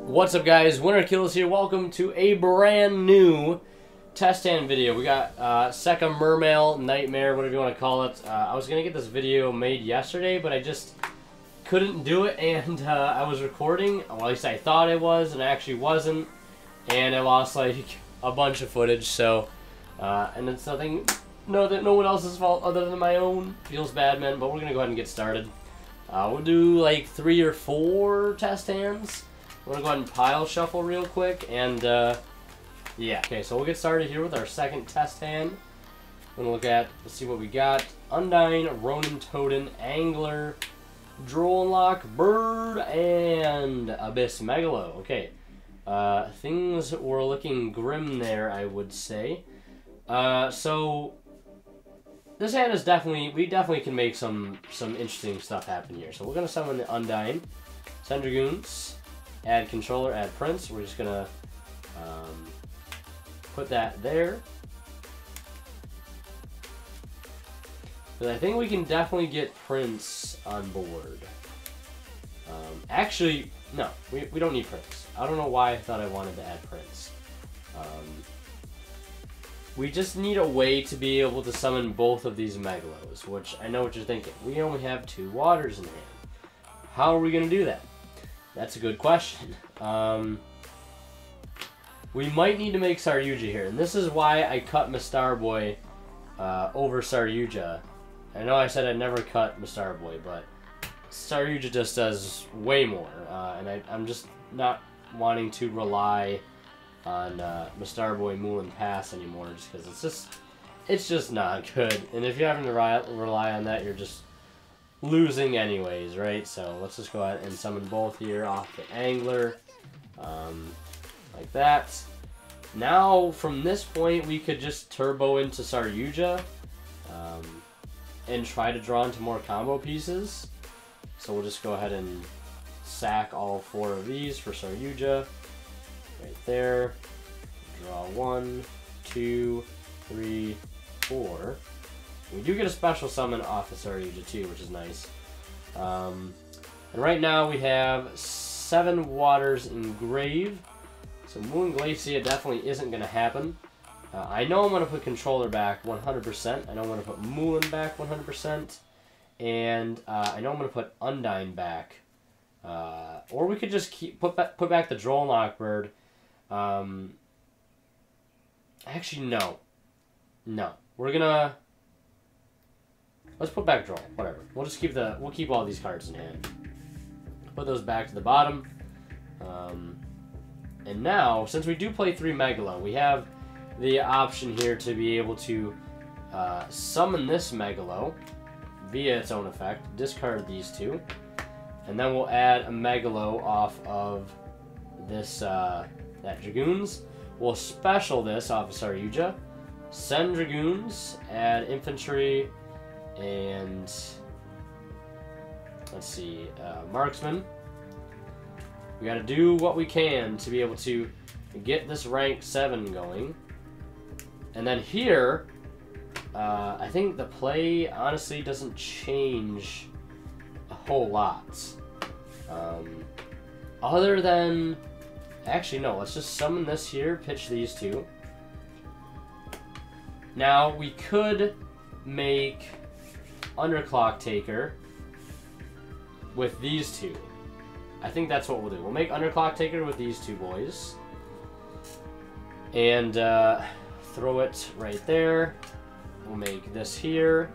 What's up, guys? Winner Kills here. Welcome to a brand new test stand video. We got Sekka, Mermail, Nightmare, whatever you want to call it. I was going to get this video made yesterday, but I just couldn't do it, and I was recording. Well, at least I thought I was, and I actually wasn't. And I lost, like, a bunch of footage, so... and it's nothing... no one else's fault other than my own. Feels bad, man, but we're going to go ahead and get started. We'll do, like, 3 or 4 test stands. We're going to go ahead and pile shuffle real quick, and, yeah. Okay, so we'll get started here with our second test hand. We're going to look at, let's see what we got. Undyne, Ronin Totem, Angler, Droll and Lock, Bird, and Abyss Megalo. Okay, things were looking grim there, I would say. So, this hand is definitely, we definitely can make some interesting stuff happen here. So we're going to summon the Undyne, send Dragoons, add controller, add Prince. We're just gonna put that there. But I think we can definitely get Prince on board. Actually, no, we don't need Prince. I don't know why I thought I wanted to add Prince. We just need a way to be able to summon both of these Megalos, which I know what you're thinking. We only have 2 waters in hand. How are we gonna do that? That's a good question. We might need to make Saryuja here, and this is why I cut Mistar Boy over Saryuja. I know I said I'd never cut Mistar Boy, but Saryuja just does way more, and I'm just not wanting to rely on Mistar Boy Moulin Pass anymore, just because it's just not good. And if you're having to rely on that, you're just losing anyways, right? So let's just go ahead and summon both here off the Angler, like that. Now from this point we could just turbo into Saryuja and try to draw into more combo pieces. So we'll just go ahead and sack all 4 of these for Saryuja right there. Draw 1, 2, 3, 4. We do get a special summon off of Saryuja too, which is nice. And right now we have 7 waters in Grave. So Moon Glacia definitely isn't going to happen. I know I'm going to put Controller back 100%. I know I'm going to put Moulin back 100%. And I know I'm going to put Undyne back. Or we could just put back the Droll and Lock Bird. Actually, no. No. We're going to... let's put back Droll, whatever. We'll keep all these cards in hand. Put those back to the bottom. And now, since we do play 3 Megalo, we have the option here to be able to summon this Megalo via its own effect, discard these 2, and then we'll add a Megalo off of this that Dragoons. We'll special this off of Saryuja, send Dragoons, add Infantry, and let's see, Marksman. We gotta do what we can to be able to get this rank 7 going. And then here, I think the play honestly doesn't change a whole lot. Other than, actually no, let's just summon this here, pitch these 2. Now we could make Underclock Taker with these 2. I think that's what we'll do. We'll make Underclock Taker with these 2 boys. And throw it right there. We'll make this here.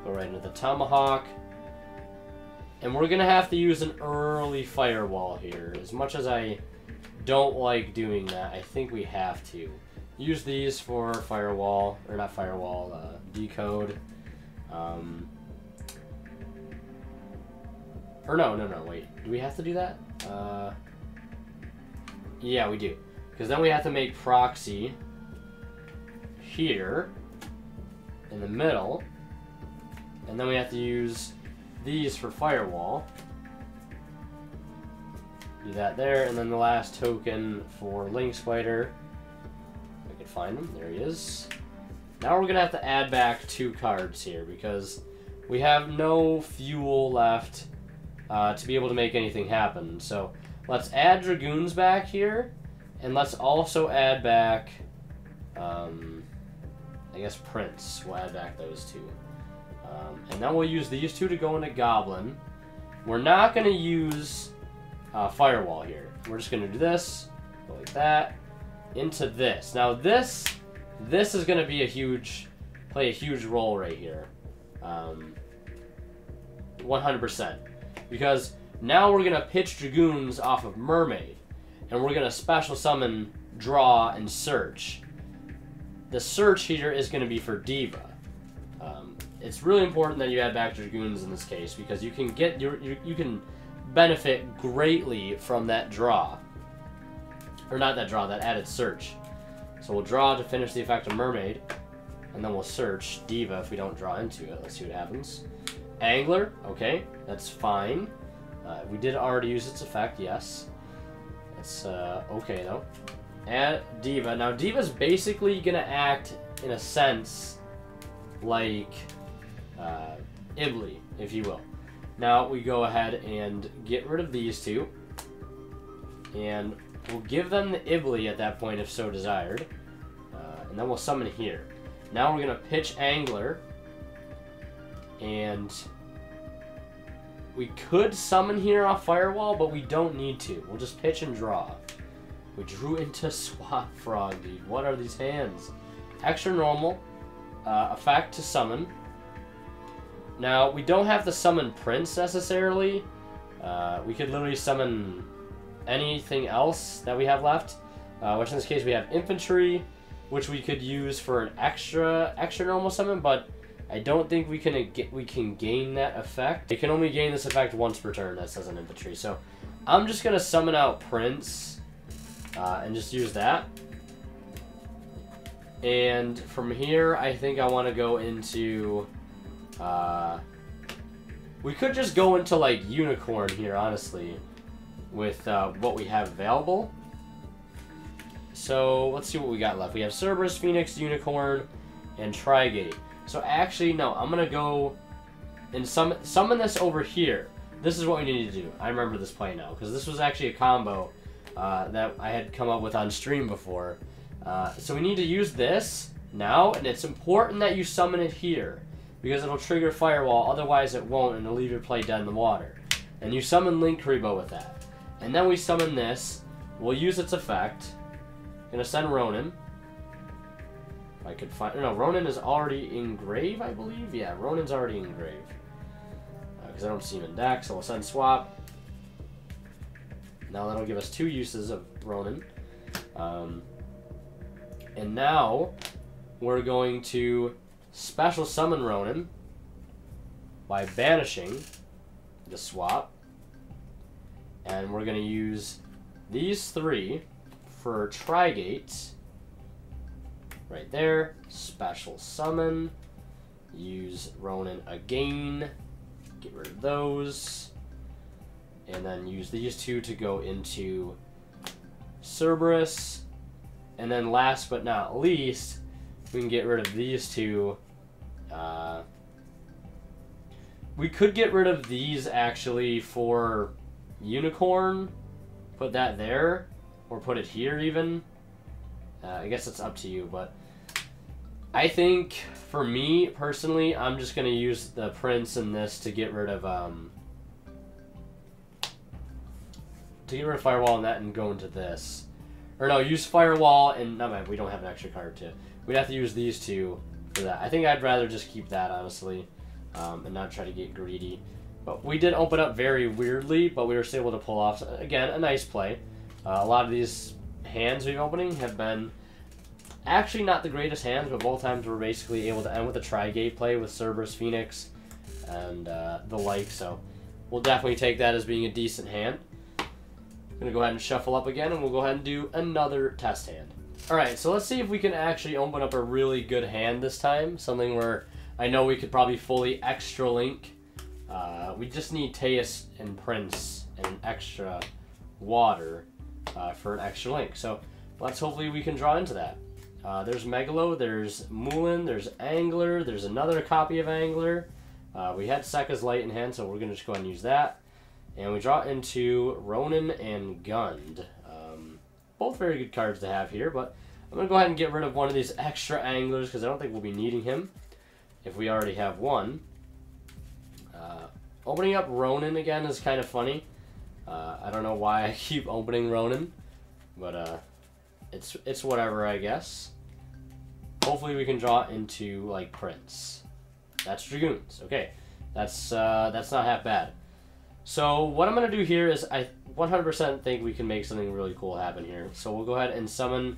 Go right into the Tomahawk. And we're going to have to use an early Firewall here. As much as I don't like doing that, I think we have to. Use these for Firewall, or not Firewall, Decode. Or no, wait. Do we have to do that? Yeah, we do. Because then we have to make Proxy here in the middle. And then we have to use these for Firewall. Do that there. And then the last token for Link Spider. I can find him. There he is. Now we're going to have to add back 2 cards here because we have no fuel left to be able to make anything happen. So let's add Dragoons back here, and let's also add back, I guess Prince. We'll add back those two. And then we'll use these two to go into Goblin. We're not going to use Firewall here. We're just going to do this, go like that, into this. Now this is going to be play a huge role right here. 100%. Because now we're going to pitch Dragoons off of Mermaid. And we're going to special summon, draw, and search. The search here is going to be for Diva. It's really important that you add back Dragoons in this case, because you can get you can benefit greatly from that draw. Or not that draw, that added search. So we'll draw to finish the effect of Mermaid, and then we'll search Diva if we don't draw into it. Let's see what happens. Angler, okay, that's fine. We did already use its effect, yes. It's okay though. Add Diva. Now Diva's basically gonna act in a sense like Ibli, if you will. Now we go ahead and get rid of these two, and we'll give them the Ibli at that point if so desired, and then we'll summon here. Now we're gonna pitch Angler, and we could summon here off Firewall, but we don't need to. We'll just pitch and draw. We drew into Swap Frog, dude. What are these hands? Extra normal, effect to summon. Now, we don't have to summon Prince necessarily. We could literally summon anything else that we have left. Which in this case we have Infantry, which we could use for an extra normal summon, but I don't think we can gain that effect. We can only gain this effect once per turn, that says on Infantry. So I'm just gonna summon out Prince and just use that. And from here, I think I want to go into. We could just go into like Unicorn here, honestly, with what we have available. So let's see what we got left. We have Cerberus, Phoenix, Unicorn, and Trigate. So actually, no, I'm gonna go and summon this over here. This is what we need to do. I remember this play now, because this was actually a combo that I had come up with on stream before. So we need to use this now, and it's important that you summon it here, because it'll trigger Firewall, otherwise it won't, and it'll leave your play dead in the water. And you summon Link Kuriboh with that. And then we summon this, we'll use its effect. Gonna send Ronin. If I could find, no, Ronin is already in grave, I believe? Yeah, Ronin's already in grave. Because I don't see him in deck, so we'll send Swap. Now that'll give us 2 uses of Ronin. And now we're going to special summon Ronin by banishing the Swap. And we're going to use these 3 for Trigate. Right there. Special summon. Use Ronin again. Get rid of those. And then use these 2 to go into Cerberus. And then last but not least, we can get rid of these 2. We could get rid of these actually for Unicorn. Put that there. Or put it here even. I guess it's up to you, but I think for me personally, I'm just gonna use the Prince in this to get rid of Firewall and that, and go into this. Or no, use Firewall and no, we don't have an extra card to. We'd have to use these 2 for that. I think I'd rather just keep that honestly, and not try to get greedy. But we did open up very weirdly, but we were still able to pull off again a nice play. A lot of these hands we've opening have been actually not the greatest hands, but both times we're basically able to end with a Trigate play with Cerberus, Phoenix, and the like. So we'll definitely take that as being a decent hand. I'm going to go ahead and shuffle up again, and we'll go ahead and do another test hand. Alright, so let's see if we can actually open up a really good hand this time. Something where I know we could probably fully extra link. We just need Teus and Prince and an extra water for an extra link. So let's hopefully we can draw into that. There's Megalo, there's Moulin, there's Angler, there's another copy of Angler. We had Sekka's Light in hand, so we're going to just go ahead and use that. And we draw into Ronin and Gund. Both very good cards to have here, but I'm going to go ahead and get rid of one of these extra anglers because I don't think we'll be needing him if we already have one. Opening up Ronin again is kind of funny. I don't know why I keep opening Ronin, but it's whatever, I guess. Hopefully we can draw into, like, Prince. That's Dragoons. Okay, that's not half bad. So what I'm going to do here is I 100% think we can make something really cool happen here. So we'll go ahead and summon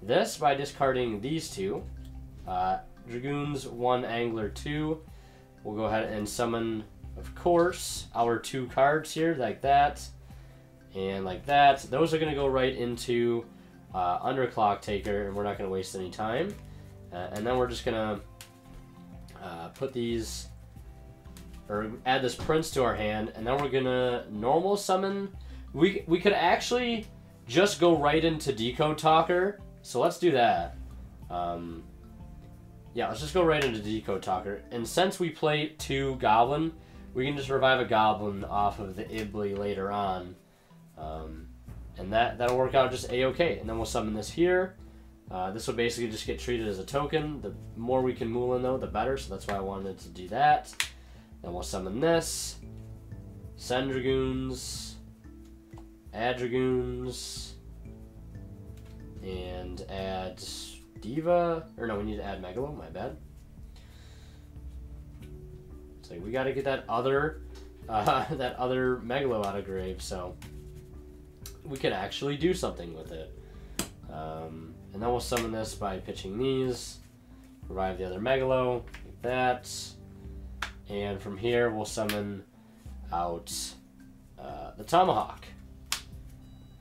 this by discarding these two. Dragoons 1, Angler 2. We'll go ahead and summon, of course, our 2 cards here, like that and like that. Those are going to go right into Underclock Taker, and we're not going to waste any time. And then we're just going to put these, or add this Prince to our hand, and then we're going to normal summon. We could actually just go right into Decode Talker, so let's do that. Yeah, let's just go right into Decode Talker. And since we play 2 Goblin, we can just revive a Goblin off of the Ibli later on. And that'll work out just a-okay. And then we'll summon this here. This will basically just get treated as a token. The more we can Moulin, though, the better. So that's why I wanted to do that. Then we'll summon this. Send Dragoons. Add Dragoons. And add Diva. Or no, we need to add Megalo. My bad. So we got to get that other Megalo out of grave. So we could actually do something with it. And then we'll summon this by pitching these. Revive the other Megalo. Like that. And from here, we'll summon out the Tomahawk.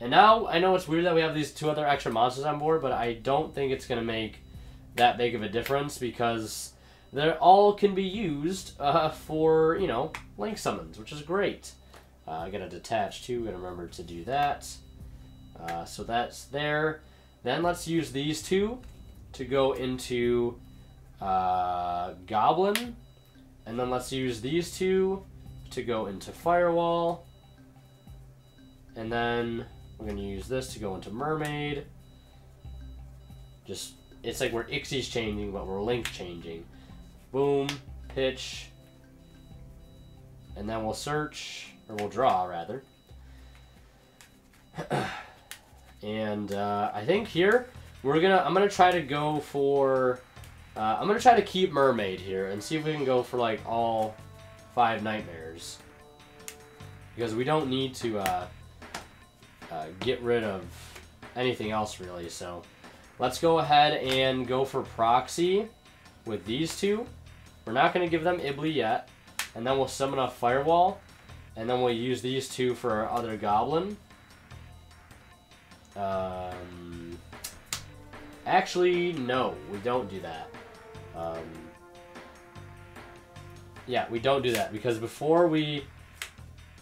And now, I know it's weird that we have these 2 other extra monsters on board, but I don't think it's going to make that big of a difference because they all can be used for, you know, link summons, which is great. I'm going to detach too. Going to remember to do that. So that's there. Then let's use these 2 to go into Goblin. And then let's use these 2 to go into Firewall. And then we're going to use this to go into Mermaid. Just, it's like we're Ixie's changing, but we're Link changing. Boom, pitch. And then we'll search, or we'll draw, rather. And I think here, I'm going to try to go for... I'm going to try to keep Mermaid here and see if we can go for, like, all 5 Nightmares. Because we don't need to get rid of anything else, really. So let's go ahead and go for Proxy with these 2. We're not going to give them Ibli yet. And then we'll summon a Firewall. And then we'll use these 2 for our other Goblin. Actually, no, we don't do that. Yeah, we don't do that because before we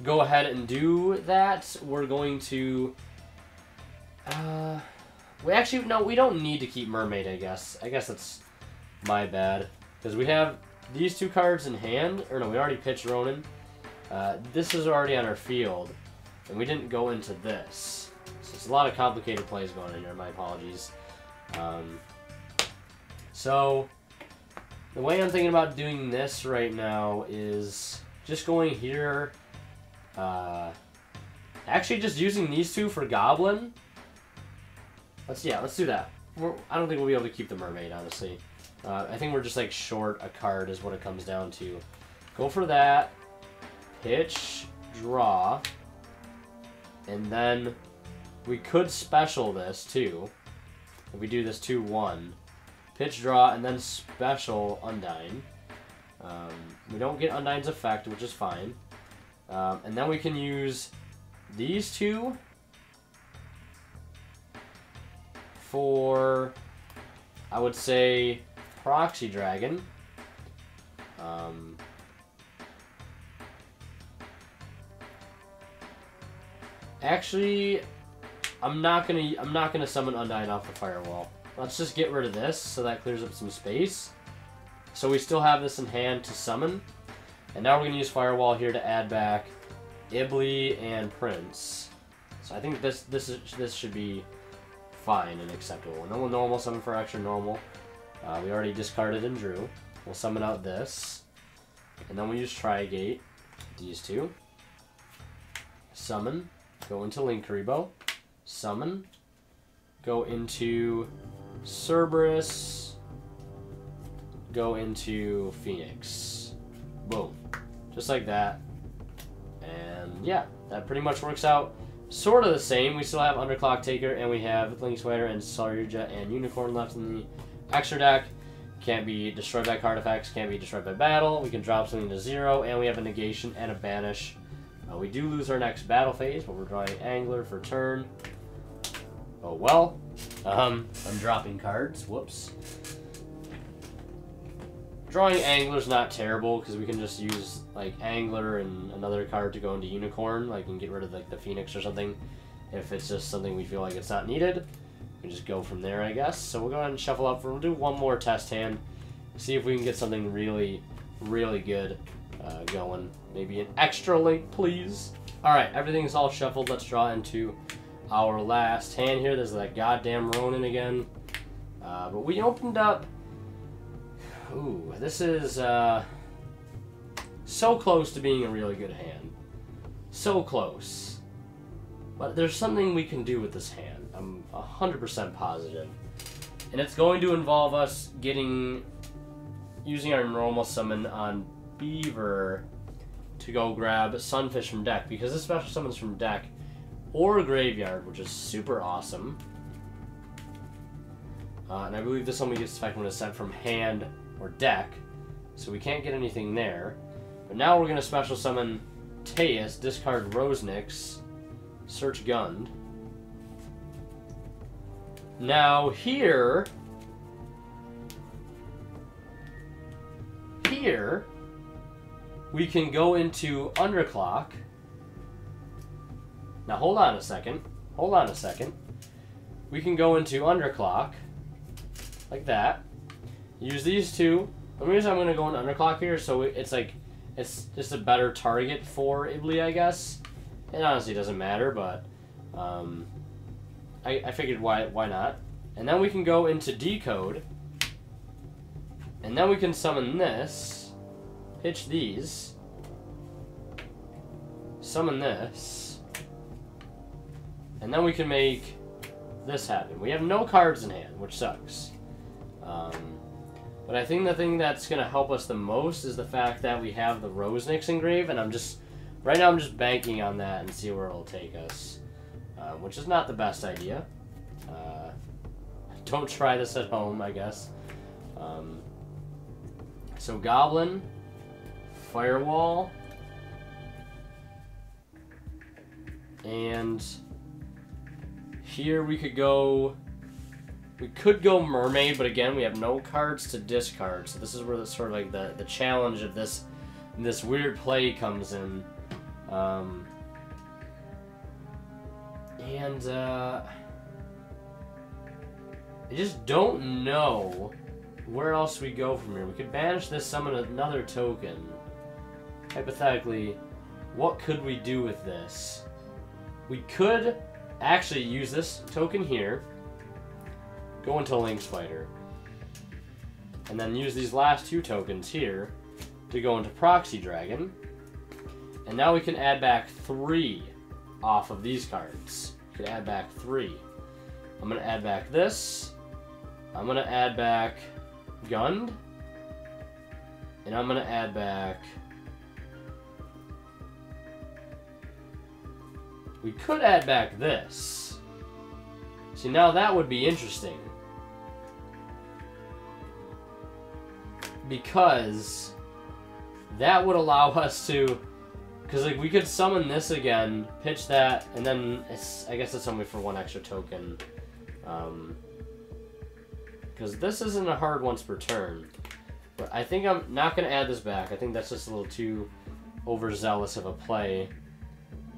go ahead and do that, we're going to... we don't need to keep Mermaid, I guess. I guess that's my bad. Because we have these 2 cards in hand. Or no, we already pitched Ronin. This is already on our field. And we didn't go into this. So it's a lot of complicated plays going in here. My apologies. So... the way I'm thinking about doing this right now is just going here, actually just using these 2 for Goblin. Let's do that. I don't think we'll be able to keep the Mermaid, honestly. I think we're just like short a card is what it comes down to. Go for that, pitch, draw, and then we could special this too. If we do this 2-1. Pitch, draw, and then special Undyne. We don't get Undyne's effect, which is fine. And then we can use these 2 for, I would say, Proxy Dragon. Actually, I'm not gonna summon Undyne off the Firewall. Let's just get rid of this, so that clears up some space. So we still have this in hand to summon. And now we're going to use Firewall here to add back Ibli, and Prince. So I think this should be fine and acceptable. No normal summon for extra normal. We already discarded and drew. We'll summon out this. And then we use Trigate. These two. Summon. Go into Linkuriboh. Summon. Go into Cerberus. Go into Phoenix. Boom. Just like that. And yeah, that pretty much works out sort of the same. We still have Underclock Taker, and we have Link Spider and Saryuja and Unicorn left in the extra deck. Can't be destroyed by card effects, can't be destroyed by battle. We can drop something to 0, and we have a negation and a banish. We do lose our next battle phase, but we're drawing Angler for turn. Oh well. I'm dropping cards. Whoops. Drawing Angler's not terrible because we can just use like Angler and another card to go into Unicorn, like and get rid of like the Phoenix or something. If it's just something we feel like it's not needed, we just go from there, I guess. So we'll go ahead and shuffle up. We'll do one more test hand, see if we can get something really, really good going. Maybe an extra link, please. All right, everything's all shuffled. Let's draw into our last hand here. There's that goddamn Ronin again. But we opened up. Ooh, this is so close to being a really good hand. So close. But there's something we can do with this hand. I'm 100% positive. And it's going to involve us using our normal summon on Beaver to go grab Sunfish from deck, because this special summons from deck or graveyard, which is super awesome. And I believe this only gets effect when it's sent from hand or deck, so we can't get anything there. But now we're going to special summon Teus, discard Rosenix, search Gund. Now here we can go into Underclock. Now hold on a second. Hold on a second. We can go into Underclock like that. Use these two. The reason I'm going to go into Underclock here, so it's like it's just a better target for Ibli, I guess. It honestly doesn't matter, but I figured why not. And then we can go into Decode, and then we can summon this, pitch these, summon this, and then we can make this happen. We have no cards in hand, which sucks. But I think the thing that's going to help us the most is the fact that we have the Rosenix engraved, and right now I'm just banking on that and see where it'll take us, which is not the best idea. Don't try this at home, I guess. So Goblin, Firewall, and here we could go Mermaid, but again, we have no cards to discard, so this is where the sort of like the challenge of this weird play comes in. I just don't know where else we go from here. We could banish this, summon another token. Hypothetically, what could we do with this? We could actually use this token here, go into Link Spider, and then use these last two tokens here to go into Proxy Dragon. And now we can add back 3 off of these cards. We can add back 3. I'm going to add back this. I'm going to add back Gund. And I'm going to add back... We could add back this. See, now that would be interesting. Because that would allow us to... Because like we could summon this again, pitch that, and then I guess it's only for 1 extra token. Because this isn't a hard once per turn. But I think I'm not going to add this back. I think that's just a little too overzealous of a play.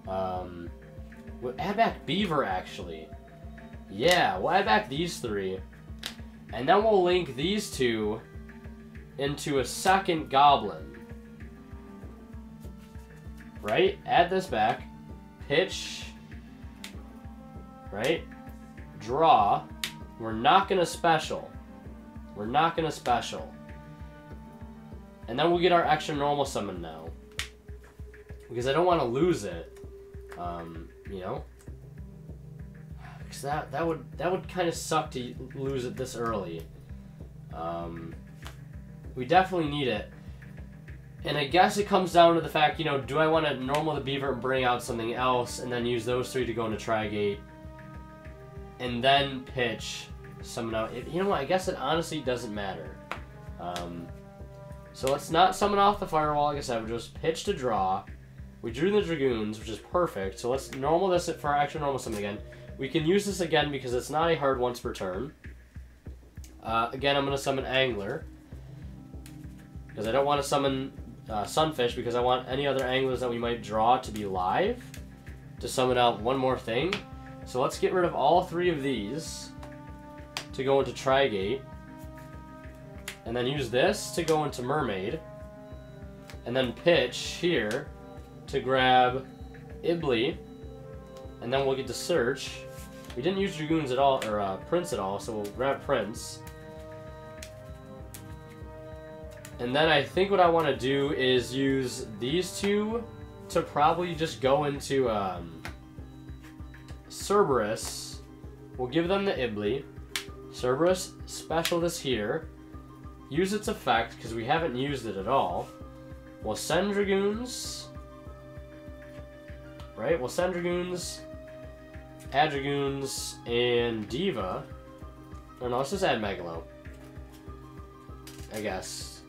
We'll add back Beaver, actually. Yeah, we'll add back these 3. And then we'll link these 2 into a second Goblin. right? Add this back. Pitch, right? Draw. We're not going to special. We're not going to special. And then we'll get our extra normal summon now. Because I don't want to lose it. You know? Because that would kind of suck to lose it this early. We definitely need it. And I guess it comes down to the fact, you know, do I want to normal the beaver and bring out something else and then use those three to go into Tri-Gate and then pitch, summon out. You know what? I guess it honestly doesn't matter. So let's not summon off the Firewall. Like I said, we'll just pitch to draw. We drew the Dragoons, which is perfect. So let's normal this for our extra normal summon again. We can use this again because it's not a hard once per turn. Again, I'm going to summon Angler. Because I don't want to summon Sunfish because I want any other anglers that we might draw to be live to summon out one more thing. So let's get rid of all three of these to go into Tri-Gate. And then use this to go into Mermaid. And then pitch here to grab Ibly. And then we'll get to search. We didn't use Dragoons at all, or Prince at all, so we'll grab Prince. And then I think what I want to do is use these two to probably just go into Cerberus. We'll give them the Ibly. Cerberus, special this here. Use its effect, because we haven't used it at all. We'll send Dragoons. Right? We'll send Dragoons, add Dragoons, and Diva. Or no, let's just add Megalo. I guess.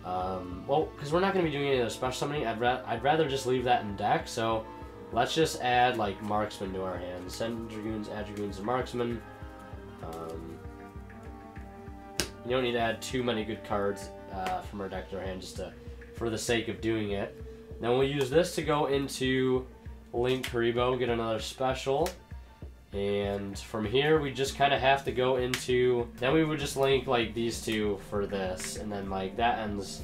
Well, because we're not going to be doing any other special summoning, I'd rather just leave that in deck, so let's just add, like, Marksman to our hand. Send Dragoons, add Dragoons, and Marksman. You don't need to add too many good cards from our deck to our hand just for the sake of doing it. Then we'll use this to go into Link Karibo, get another special. And from here, we just kind of have to go into... Then we would just link, like, these two for this. And then, like, that ends...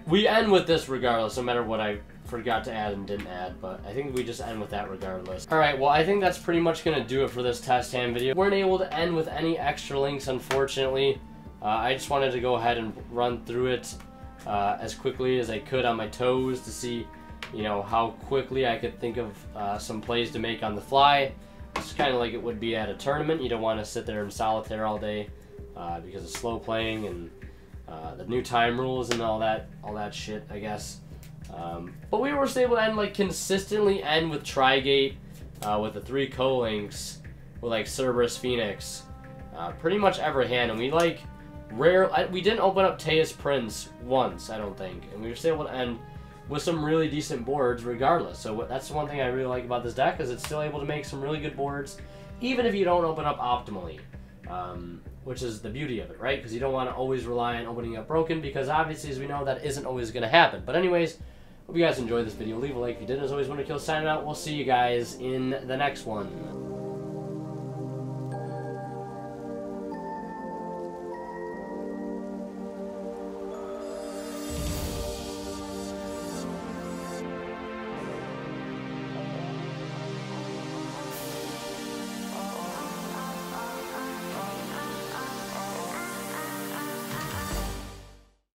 We end with this regardless, no matter what I forgot to add and didn't add. But I think we just end with that regardless. Alright, well, I think that's pretty much going to do it for this test hand video. We weren't able to end with any extra links, unfortunately. I just wanted to go ahead and run through it as quickly as I could on my toes to see, you know, how quickly I could think of some plays to make on the fly. It's kind of like it would be at a tournament. You don't want to sit there in solitaire all day because of slow playing and the new time rules and all that shit, I guess. But we were able to end, like, consistently end with Tri-Gate with the 3 co-links with, like, Cerberus, Phoenix, pretty much every hand. And we, like, we didn't open up Teus Prince once, I don't think. And we were able to end with some really decent boards regardless. So that's the one thing I really like about this deck, is it's still able to make some really good boards, even if you don't open up optimally. Which is the beauty of it, right? Because you don't want to always rely on opening up broken, because obviously, as we know, that isn't always going to happen. But anyways, hope you guys enjoyed this video. Leave a like if you did. As always, WonderKill signing out. We'll see you guys in the next one.